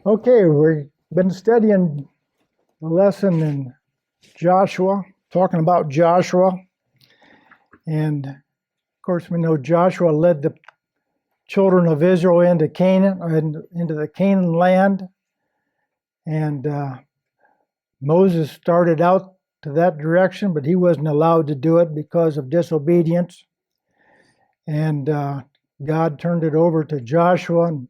Okay, we've been studying the lesson in Joshua, talking about Joshua. And of course, we know Joshua led the children of Israel into Canaan, into the Canaan land. And Moses started out to that direction, but he wasn't allowed to do it because of disobedience. And God turned it over to Joshua. And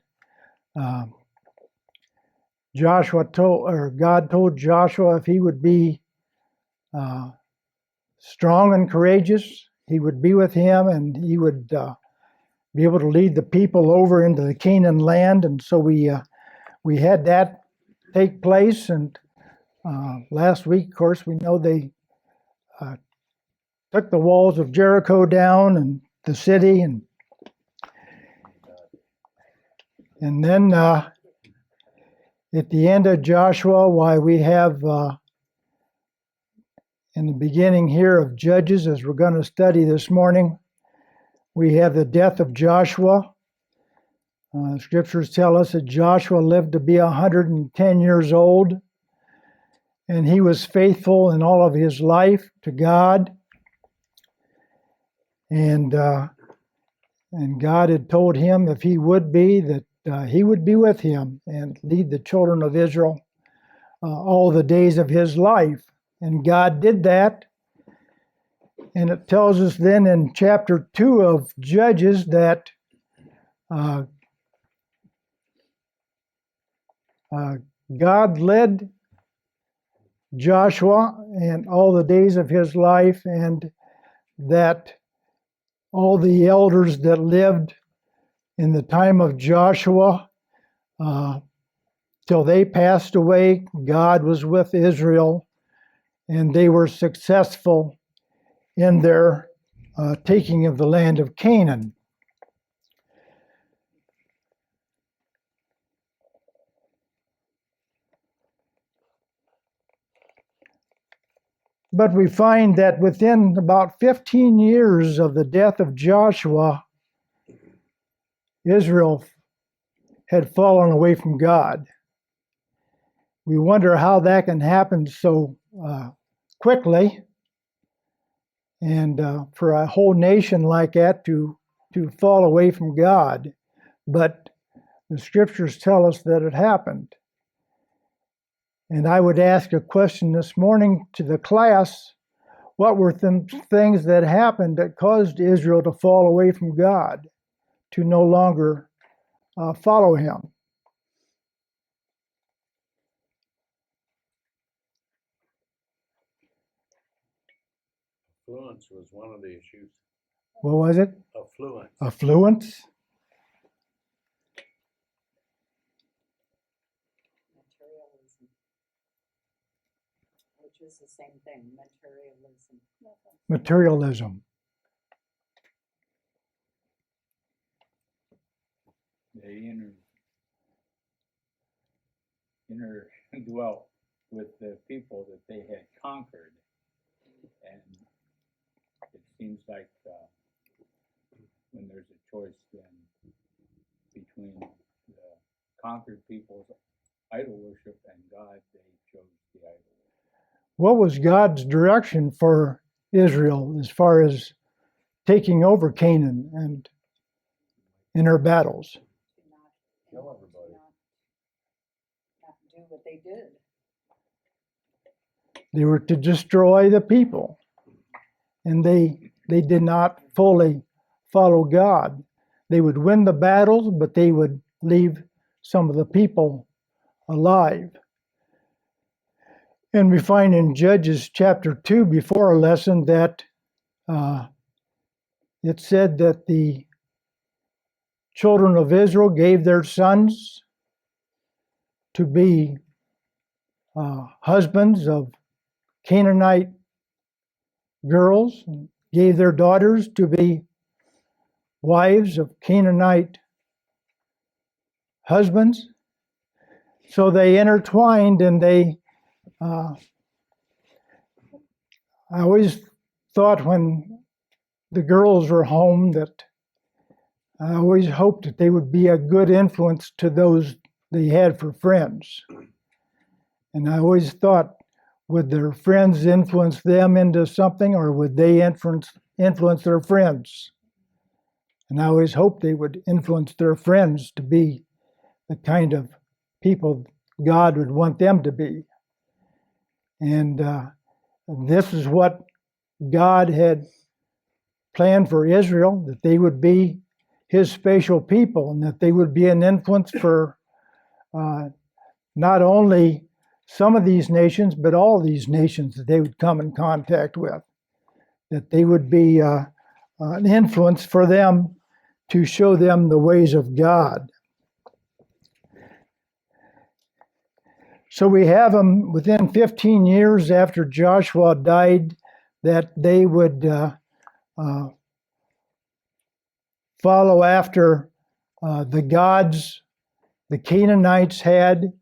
God told Joshua if he would be strong and courageous, he would be with him, and he would be able to lead the people over into the Canaan land. And so we had that take place. And last week, of course, we know they took the walls of Jericho down and the city, and then at the end of Joshua, why we have in the beginning here of Judges, as we're going to study this morning, we have the death of Joshua. Scriptures tell us that Joshua lived to be 110 years old, and he was faithful in all of his life to God. And God had told him if he would be, that he would be with him and lead the children of Israel all the days of his life. And God did that. And it tells us then in chapter 2 of Judges that God led Joshua and all the days of his life, and that all the elders that lived in the time of Joshua till they passed away, God was with Israel, and they were successful in their taking of the land of Canaan. But we find that within about 15 years of the death of Joshua, Israel had fallen away from God. We wonder how that can happen so quickly, and for a whole nation like that to fall away from God. But the scriptures tell us that it happened. And I would ask a question this morning to the class: what were things that happened that caused Israel to fall away from God, to no longer follow him? Affluence was one of the issues. What was it? Affluence. Affluence? Materialism, which is the same thing, materialism. Materialism. They dwelt with the people that they had conquered, and it seems like when there's a choice then between the conquered people's idol worship and God, they chose the idol worship. What was God's direction for Israel as far as taking over Canaan and in her battles? Kill everybody. Not do what they did. They were to destroy the people, and they did not fully follow God. They would win the battles, but they would leave some of the people alive. And we find in Judges chapter 2 before our lesson that it said that the children of Israel gave their sons to be husbands of Canaanite girls, and gave their daughters to be wives of Canaanite husbands. So they intertwined, and I always thought when the girls were home that I always hoped that they would be a good influence to those they had for friends. And I always thought, would their friends influence them into something, or would they influence their friends? And I always hoped they would influence their friends to be the kind of people God would want them to be. And this is what God had planned for Israel, that they would be his special people, and that they would be an influence for not only some of these nations, but all these nations that they would come in contact with. That they would be an influence for them to show them the ways of God. So we have them within 15 years after Joshua died, that they would follow after the gods the Canaanites had.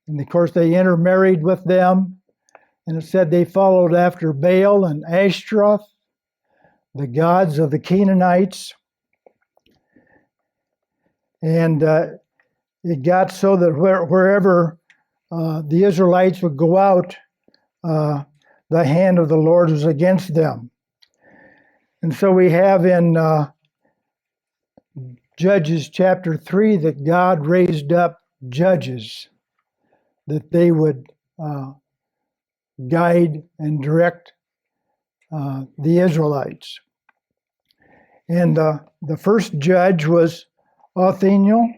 And of course, they intermarried with them. And it said they followed after Baal and Ashtaroth, the gods of the Canaanites. And it got so that wherever the Israelites would go out, the hand of the Lord was against them. And so we have in Judges chapter 3 that God raised up judges, that they would guide and direct the Israelites. And the first judge was Othniel.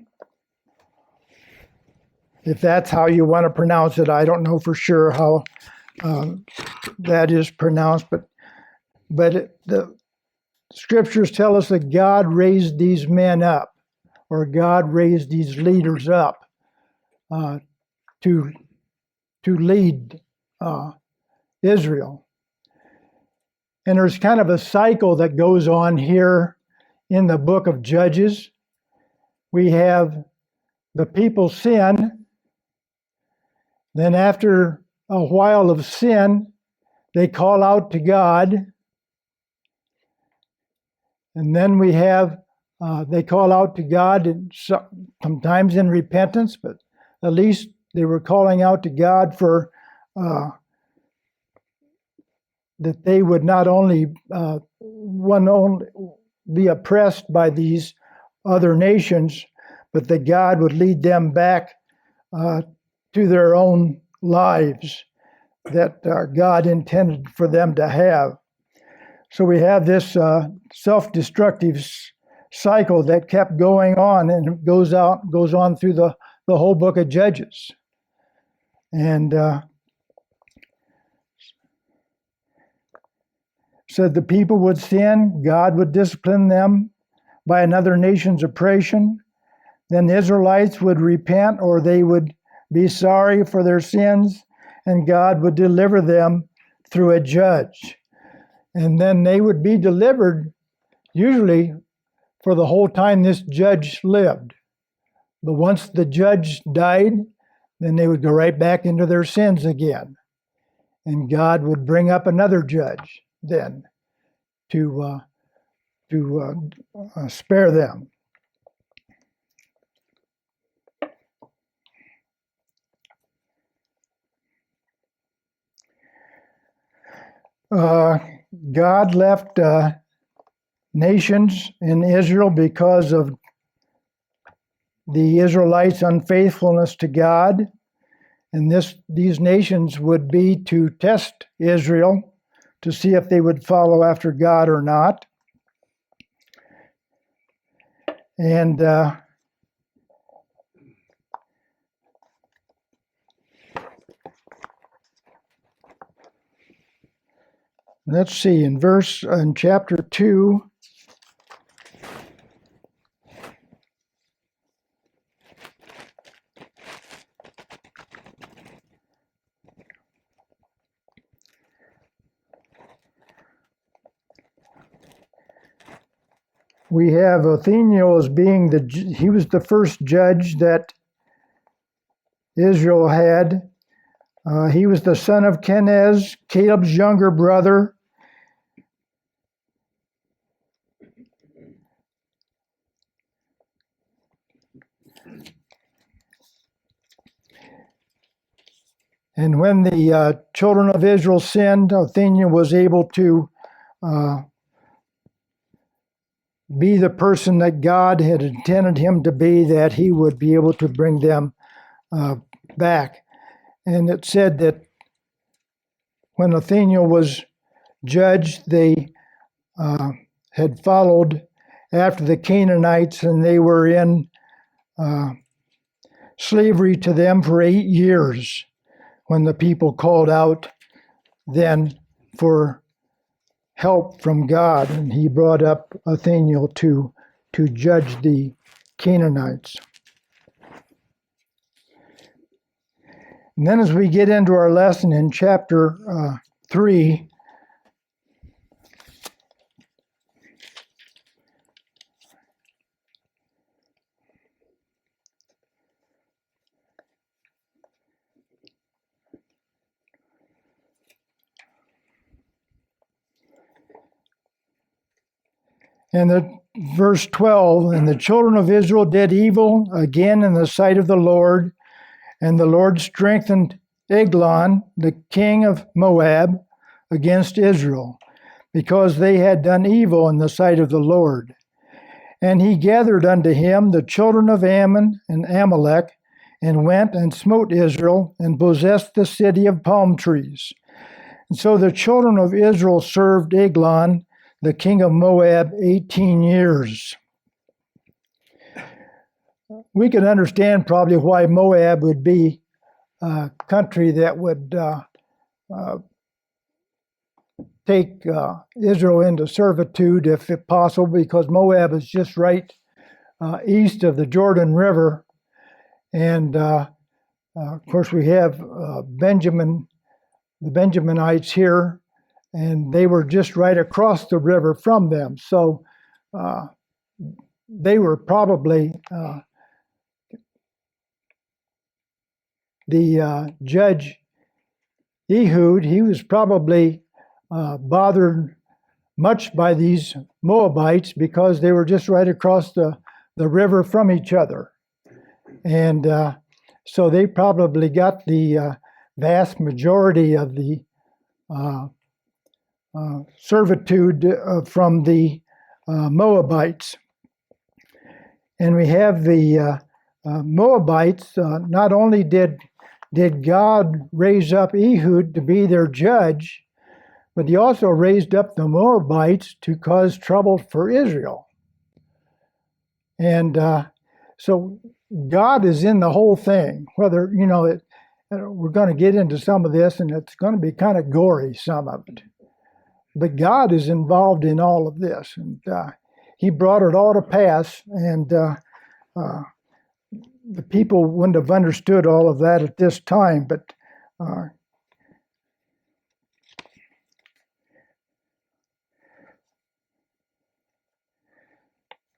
If that's how you want to pronounce it, I don't know for sure how that is pronounced, but the scriptures tell us that God raised these men up, or God raised these leaders up to lead Israel. And there's kind of a cycle that goes on here in the book of Judges. We have the people sin. Then after a while of sin, they call out to God. And then we have, they call out to God, and sometimes in repentance, but at least they were calling out to God for that they would not only be oppressed by these other nations, but that God would lead them back to their own lives that God intended for them to have. So we have this self-destructive cycle that kept going on, and it goes on through the whole book of Judges. And said the people would sin, God would discipline them by another nation's oppression. Then the Israelites would repent, or they would be sorry for their sins, and God would deliver them through a judge. And then they would be delivered, usually for the whole time this judge lived. But once the judge died, then they would go right back into their sins again. And God would bring up another judge then to spare them. God left nations in Israel because of the Israelites' unfaithfulness to God. And these nations would be to test Israel to see if they would follow after God or not. And let's see, in chapter 2, we have Othniel as being he was the first judge that Israel had. He was the son of Kenaz, Caleb's younger brother. And when the children of Israel sinned, Othniel was able to be the person that God had intended him to be, that he would be able to bring them back. And it said that when Othniel was judged, they had followed after the Canaanites, and they were in slavery to them for 8 years when the people called out then for help from God, and he brought up Othniel to judge the Canaanites. And then as we get into our lesson in chapter 3, and the verse 12, and the children of Israel did evil again in the sight of the Lord, and the Lord strengthened Eglon, the king of Moab, against Israel, because they had done evil in the sight of the Lord. And he gathered unto him the children of Ammon and Amalek, and went and smote Israel, and possessed the city of palm trees. And so the children of Israel served Eglon, the king of Moab, 18 years. We can understand probably why Moab would be a country that would take Israel into servitude if possible, because Moab is just right east of the Jordan River. And of course we have the Benjamites here, and they were just right across the river from them. So they were probably, the judge Ehud, he was probably bothered much by these Moabites because they were just right across the river from each other. And so they probably got the vast majority of the servitude from the Moabites. And we have the Moabites. Not only did God raise up Ehud to be their judge, but he also raised up the Moabites to cause trouble for Israel. And so God is in the whole thing. Whether, we're going to get into some of this, and it's going to be kind of gory, some of it. But God is involved in all of this, and he brought it all to pass, and the people wouldn't have understood all of that at this time, but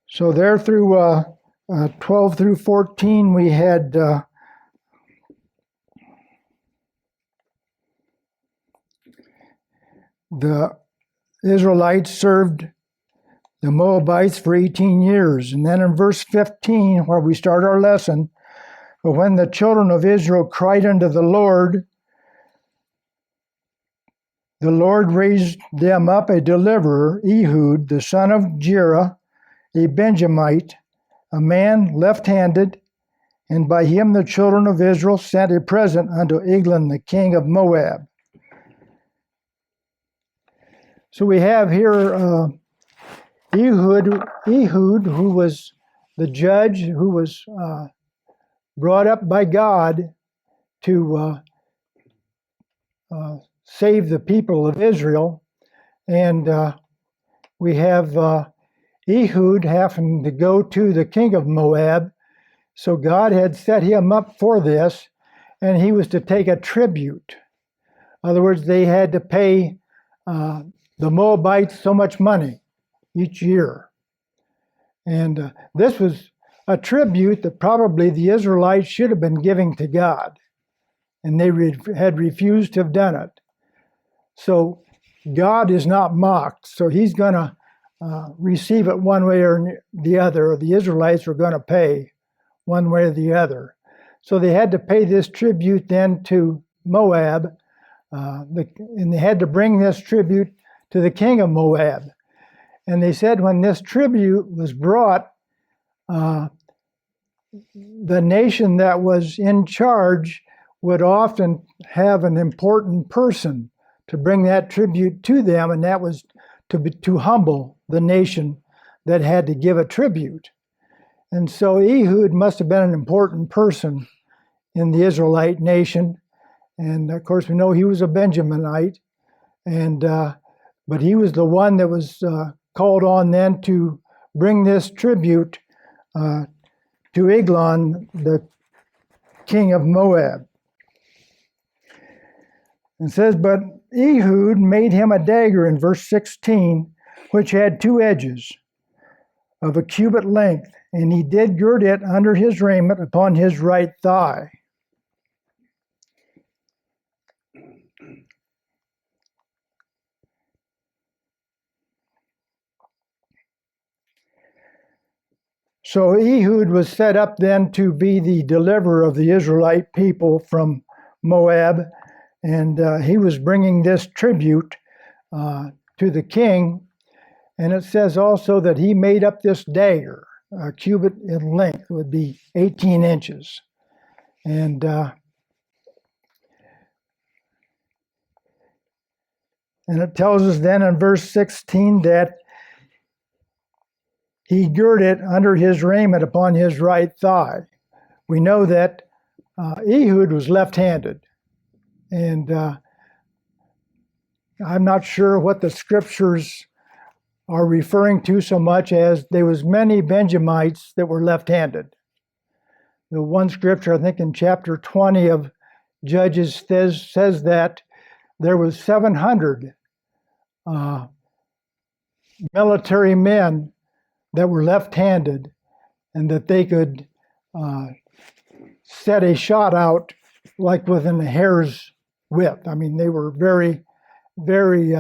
so there through 12 through 14, we had the Israelites served the Moabites for 18 years. And then in verse 15, where we start our lesson, but when the children of Israel cried unto the Lord raised them up a deliverer, Ehud, the son of Gera, a Benjamite, a man left-handed, and by him the children of Israel sent a present unto Eglon, the king of Moab. So we have here Ehud, who was the judge, who was brought up by God to save the people of Israel. And we have Ehud having to go to the king of Moab. So God had set him up for this, and he was to take a tribute. In other words, they had to pay the Moabites so much money each year. And this was a tribute that probably the Israelites should have been giving to God, and they had refused to have done it. So God is not mocked, so he's going to receive it one way or the other, or the Israelites were going to pay one way or the other. So they had to pay this tribute then to Moab, and they had to bring this tribute to the king of Moab. And they said when this tribute was brought, the nation that was in charge would often have an important person to bring that tribute to them, and that was to humble the nation that had to give a tribute. And so Ehud must have been an important person in the Israelite nation. And of course, we know he was a Benjamite, and but he was the one that was called on then to bring this tribute to Eglon, the king of Moab. It says, but Ehud made him a dagger in verse 16, which had 2 edges of a cubit length, and he did gird it under his raiment upon his right thigh. So Ehud was set up then to be the deliverer of the Israelite people from Moab, and he was bringing this tribute to the king. And it says also that he made up this dagger, a cubit in length, would be 18 inches. And it tells us then in verse 16 that he girded under his raiment upon his right thigh. We know that Ehud was left-handed. And I'm not sure what the scriptures are referring to so much as there was many Benjamites that were left-handed. The one scripture, I think in chapter 20 of Judges, says that there was 700 military men that were left-handed, and that they could set a shot out like within a hair's width. I mean, they were very, very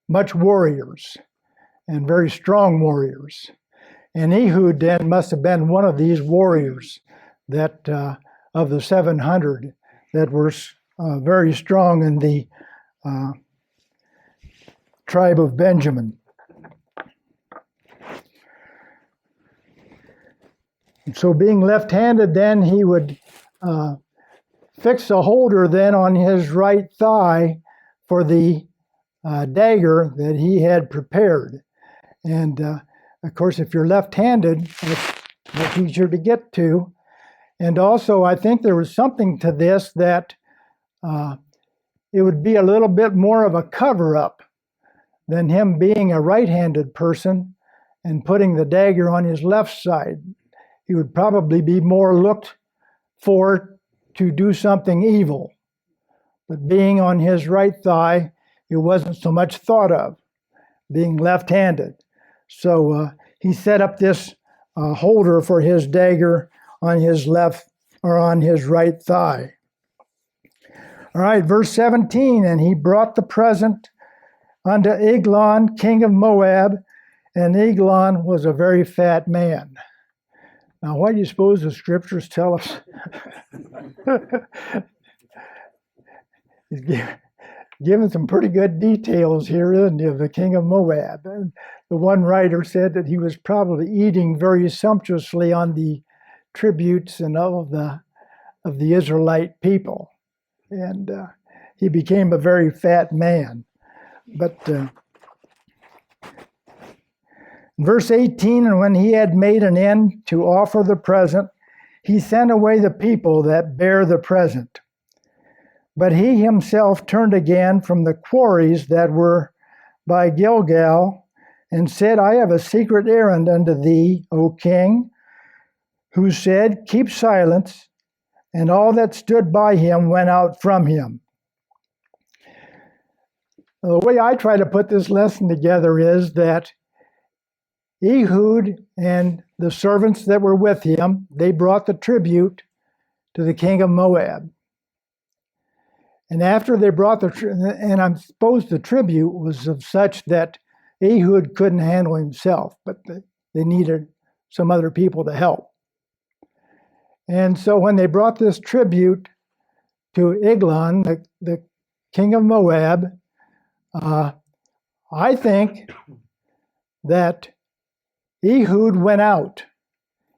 much warriors, and very strong warriors. And Ehud then must have been one of these warriors that of the 700 that were very strong in the tribe of Benjamin. So being left-handed, then he would fix a holder then on his right thigh for the dagger that he had prepared. And of course, if you're left-handed, it's much easier to get to. And also, I think there was something to this that it would be a little bit more of a cover-up than him being a right-handed person and putting the dagger on his left side. He would probably be more looked for to do something evil. But being on his right thigh, it wasn't so much thought of, being left-handed. So he set up this holder for his dagger on his left or on his right thigh. All right, verse 17, and he brought the present unto Eglon, king of Moab, and Eglon was a very fat man. Now, why do you suppose the scriptures tell us? He's given some pretty good details here, isn't he, of the king of Moab. And the one writer said that he was probably eating very sumptuously on the tributes and all of the Israelite people. And he became a very fat man. But verse 18, and when he had made an end to offer the present, he sent away the people that bare the present. But he himself turned again from the quarries that were by Gilgal, and said, I have a secret errand unto thee, O king, who said, keep silence, and all that stood by him went out from him. The way I try to put this lesson together is that Ehud and the servants that were with him, they brought the tribute to the king of Moab. And after they brought and I suppose the tribute was of such that Ehud couldn't handle himself, but they needed some other people to help. And so when they brought this tribute to Eglon, the king of Moab. I think that Ehud went out.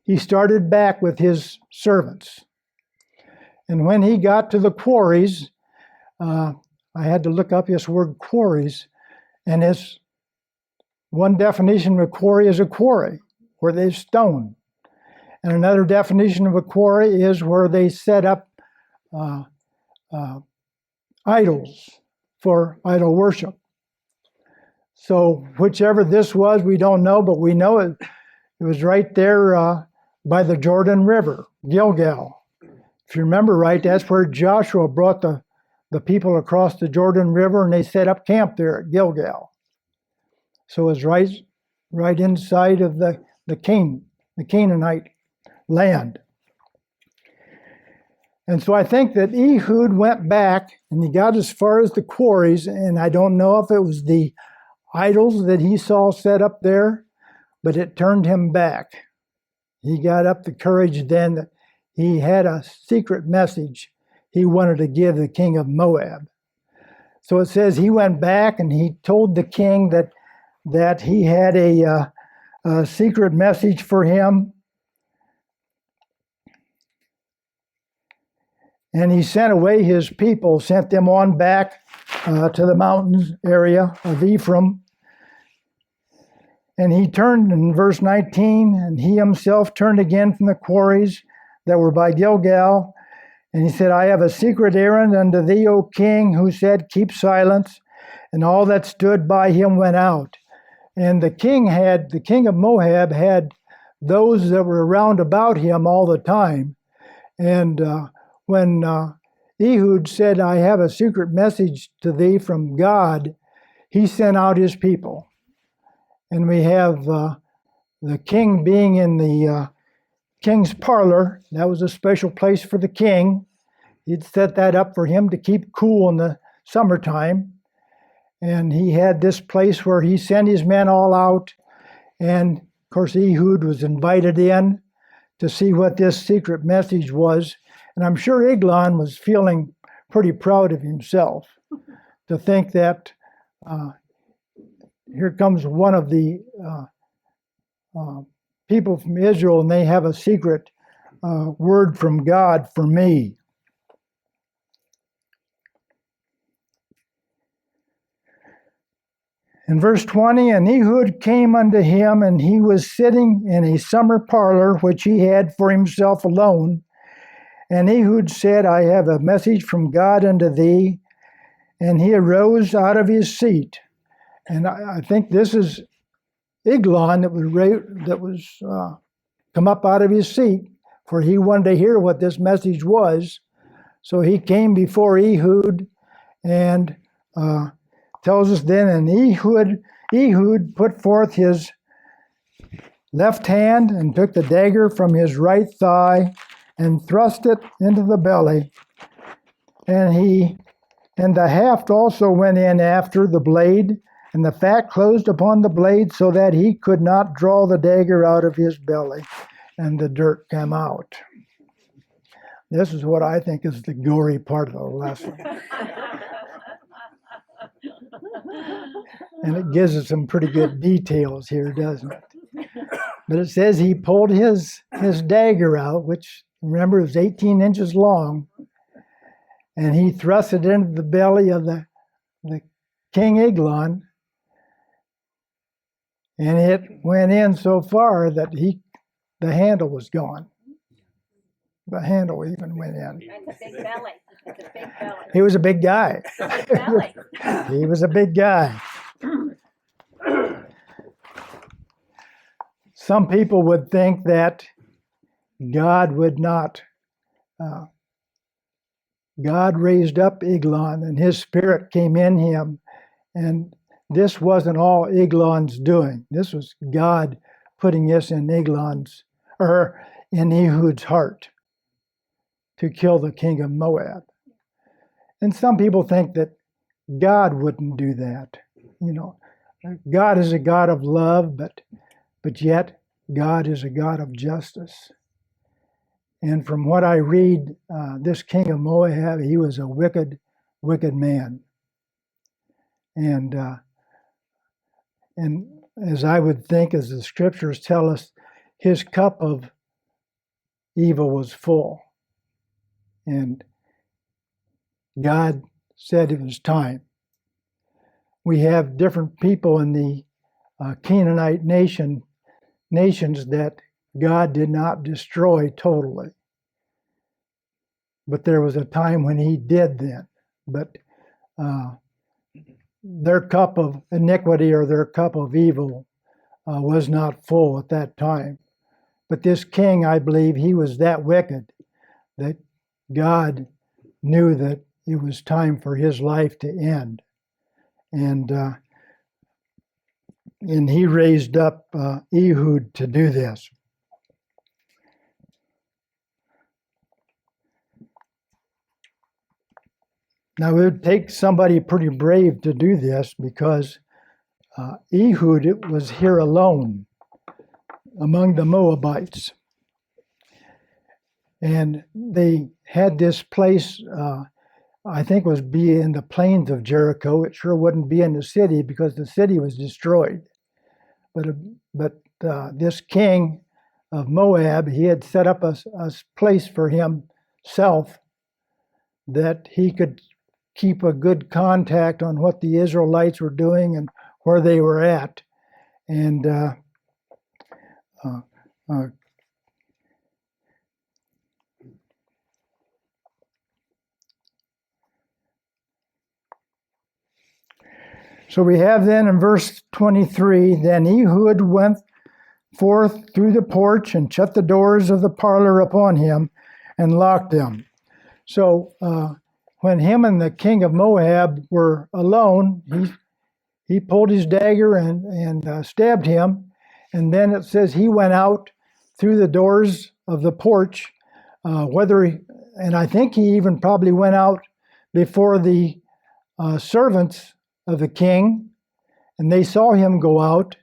He started back with his servants. And when he got to the quarries, I had to look up this word quarries, and it's one definition of a quarry is a quarry where there's stone. And another definition of a quarry is where they set up idols for idol worship. So whichever this was, we don't know, but we know it was right there by the Jordan River, Gilgal. If you remember right, that's where Joshua brought the people across the Jordan River, and they set up camp there at Gilgal. So it was right inside of the Canaanite land. And so I think that Ehud went back and he got as far as the quarries, and I don't know if it was the idols that he saw set up there, but it turned him back. He got up the courage then that he had a secret message he wanted to give the king of Moab. So it says he went back and he told the king that he had a secret message for him. And he sent away his people, sent them on back to the mountains area of Ephraim. And he turned in verse 19, and he himself turned again from the quarries that were by Gilgal. And he said, I have a secret errand unto thee, O king, who said, keep silence. And all that stood by him went out. And the king of Moab had those that were around about him all the time. And when Ehud said, I have a secret message to thee from God, he sent out his people. And we have the king being in the king's parlor. That was a special place for the king. He'd set that up for him to keep cool in the summertime. And he had this place where he sent his men all out. And of course, Ehud was invited in to see what this secret message was. And I'm sure Eglon was feeling pretty proud of himself to think that here comes one of the people from Israel, and they have a secret word from God for me. In verse 20, and Ehud came unto him, and he was sitting in a summer parlor which he had for himself alone. And Ehud said, I have a message from God unto thee. And he arose out of his seat. And I think this is Eglon that was come up out of his seat, for he wanted to hear what this message was. So he came before Ehud and tells us then, and Ehud put forth his left hand and took the dagger from his right thigh and thrust it into the belly. And the haft also went in after the blade, and the fat closed upon the blade so that he could not draw the dagger out of his belly, and the dirt came out. This is what I think is the gory part of the lesson. And it gives us some pretty good details here, doesn't it? But it says he pulled his dagger out, which, remember, is 18 inches long, and he thrust it into the belly of the King Eglon, and it went in so far that the handle was gone. The handle even went in. That's a big belly. That's a big belly. He was a big guy. Big belly. He was a big guy. Some people would think that God would not. God raised up Eglon, and his spirit came in him, and this wasn't all Eglon's doing. This was God putting this in in Ehud's heart to kill the king of Moab. And some people think that God wouldn't do that. You know, God is a God of love, but yet God is a God of justice. And from what I read, this king of Moab, he was a wicked, wicked man. And as I would think, as the scriptures tell us, his cup of evil was full. And God said it was time. We have different people in the Canaanite nations that God did not destroy totally. But there was a time when he did then. But their cup of iniquity or their cup of evil was not full at that time. But this king, I believe, he was that wicked that God knew that it was time for his life to end. And he raised up Ehud to do this. Now, it would take somebody pretty brave to do this because Ehud was here alone among the Moabites. And they had this place, I think was be in the plains of Jericho. It sure wouldn't be in the city because the city was destroyed. But this king of Moab, he had set up a place for himself that he could keep a good contact on what the Israelites were doing and where they were at. And so we have then in verse 23, then Ehud went forth through the porch and shut the doors of the parlor upon him and locked them. So when him and the king of Moab were alone, he pulled his dagger and stabbed him. And then it says he went out through the doors of the porch, and I think he even probably went out before the servants of the king, and they saw him go out.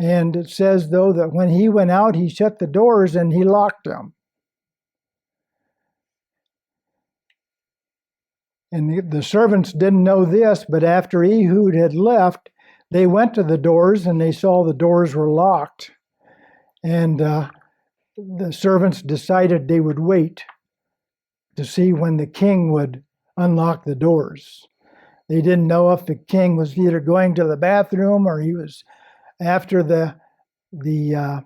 And it says, though, that when he went out, he shut the doors and he locked them. And the servants didn't know this, but after Ehud had left, they went to the doors and they saw the doors were locked. And the servants decided they would wait to see when the king would unlock the doors. They didn't know if the king was either going to the bathroom or he was after the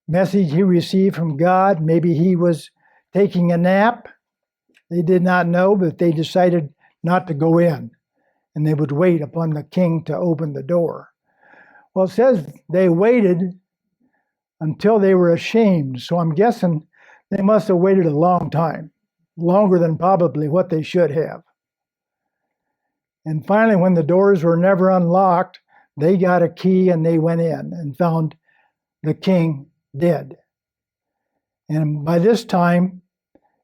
message he received from God. Maybe he was taking a nap. They did not know, but they decided not to go in, and they would wait upon the king to open the door. Well, it says they waited until they were ashamed, so I'm guessing they must have waited a long time, longer than probably what they should have. And finally, when the doors were never unlocked, they got a key and they went in and found the king dead. And by this time,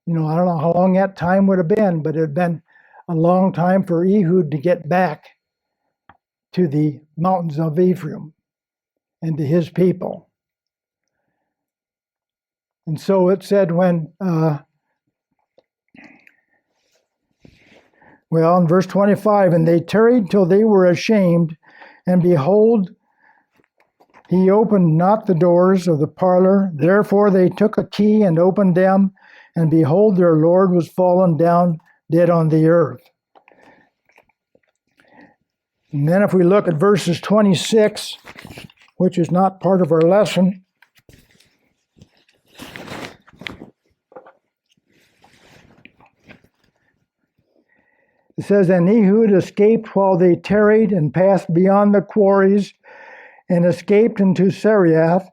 I don't know how long that time would have been, but it had been a long time for Ehud to get back to the mountains of Ephraim and to his people. And so it said when, in verse 25, and they tarried till they were ashamed, and behold, he opened not the doors of the parlor. Therefore they took a key and opened them, and behold, their Lord was fallen down dead on the earth. And then if we look at verses 26, which is not part of our lesson, it says, and Ehud escaped while they tarried and passed beyond the quarries and escaped into Sariath.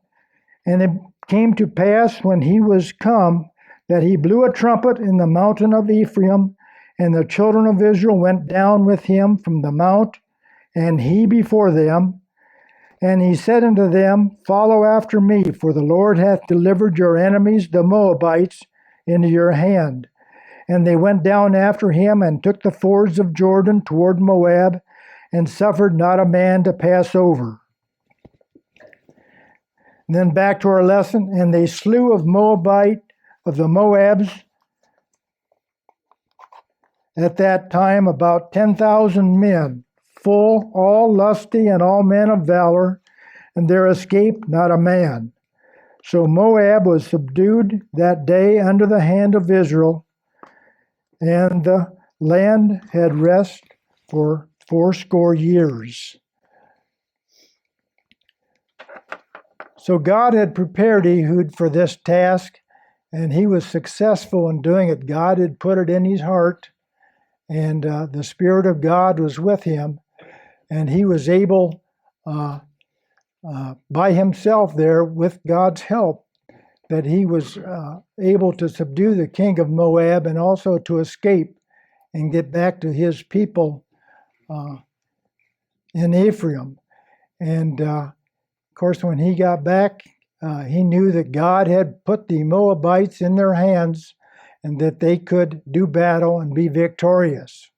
And it came to pass when he was come that he blew a trumpet in the mountain of Ephraim, and the children of Israel went down with him from the mount, and he before them. And he said unto them, follow after me, for the Lord hath delivered your enemies, the Moabites, into your hand. And they went down after him and took the fords of Jordan toward Moab, and suffered not a man to pass over. And then back to our lesson. And they slew of Moabite of the Moabs. At that time, about 10,000 men, full, all lusty, and all men of valor, and there escaped not a man. So Moab was subdued that day under the hand of Israel, and the land had rest for 80 years. So God had prepared Ehud for this task, and he was successful in doing it. God had put it in his heart, and the Spirit of God was with him, and he was able, by himself there, with God's help, that he was able to subdue the king of Moab and also to escape and get back to his people in Ephraim. And of course, when he got back, he knew that God had put the Moabites in their hands and that they could do battle and be victorious.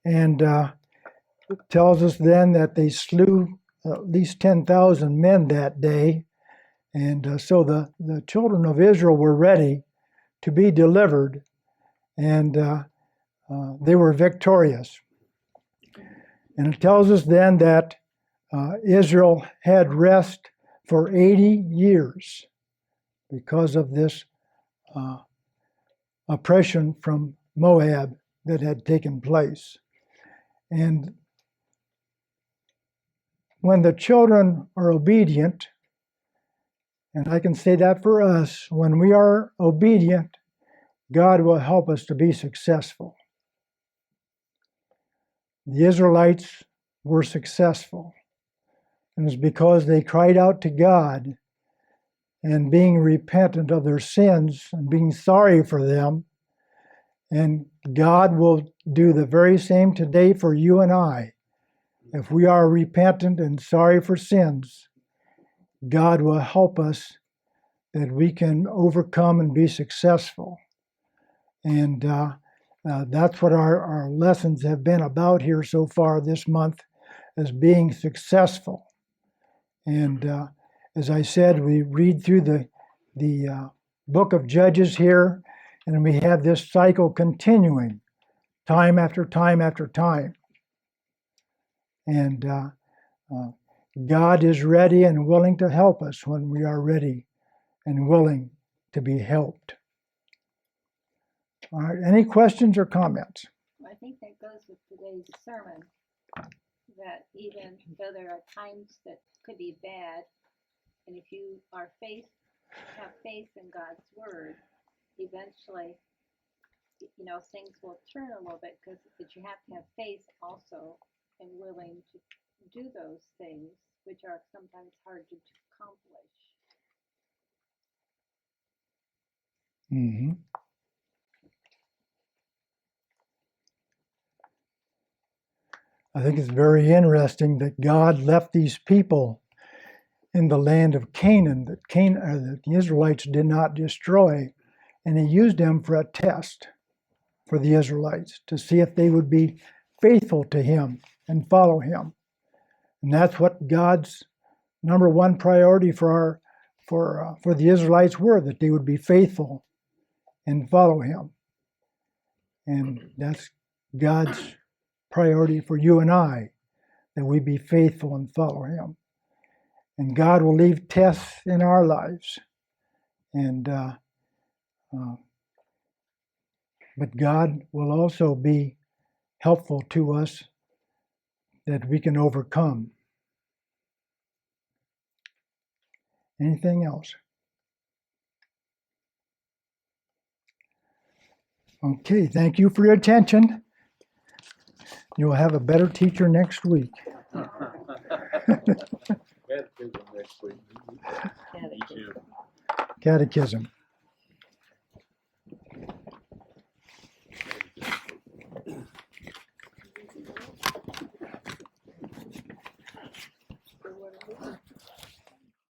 And it tells us then that they slew at least 10,000 men that day. And so the children of Israel were ready to be delivered, and they were victorious. And it tells us then that Israel had rest for 80 years because of this oppression from Moab that had taken place. And when the children are obedient, and I can say that for us, when we are obedient, God will help us to be successful. The Israelites were successful. And it was because they cried out to God and being repentant of their sins and being sorry for them. And God will do the very same today for you and I. If we are repentant and sorry for sins, God will help us that we can overcome and be successful. And that's what our lessons have been about here so far this month, as being successful. And as I said, we read through the book of Judges here, and we have this cycle continuing time after time after time. And God is ready and willing to help us when we are ready and willing to be helped. All right, any questions or comments? I think that goes with today's sermon, that even though there are times that could be bad, and if you have faith in God's word, eventually, things will turn a little bit, but you have to have faith also and willing to do those things, which are sometimes hard to accomplish. Mm-hmm. I think it's very interesting that God left these people in the land of Canaan that the Israelites did not destroy, and he used them for a test for the Israelites to see if they would be faithful to him and follow him. And that's what God's number one priority for the Israelites were, that they would be faithful and follow him. And that's God's priority for you and I, that we be faithful and follow him. And God will leave tests in our lives. And but God will also be helpful to us that we can overcome. Anything else? Okay, thank you for your attention. You'll have a better teacher next week. Catechism next week. Catechism. Catechism.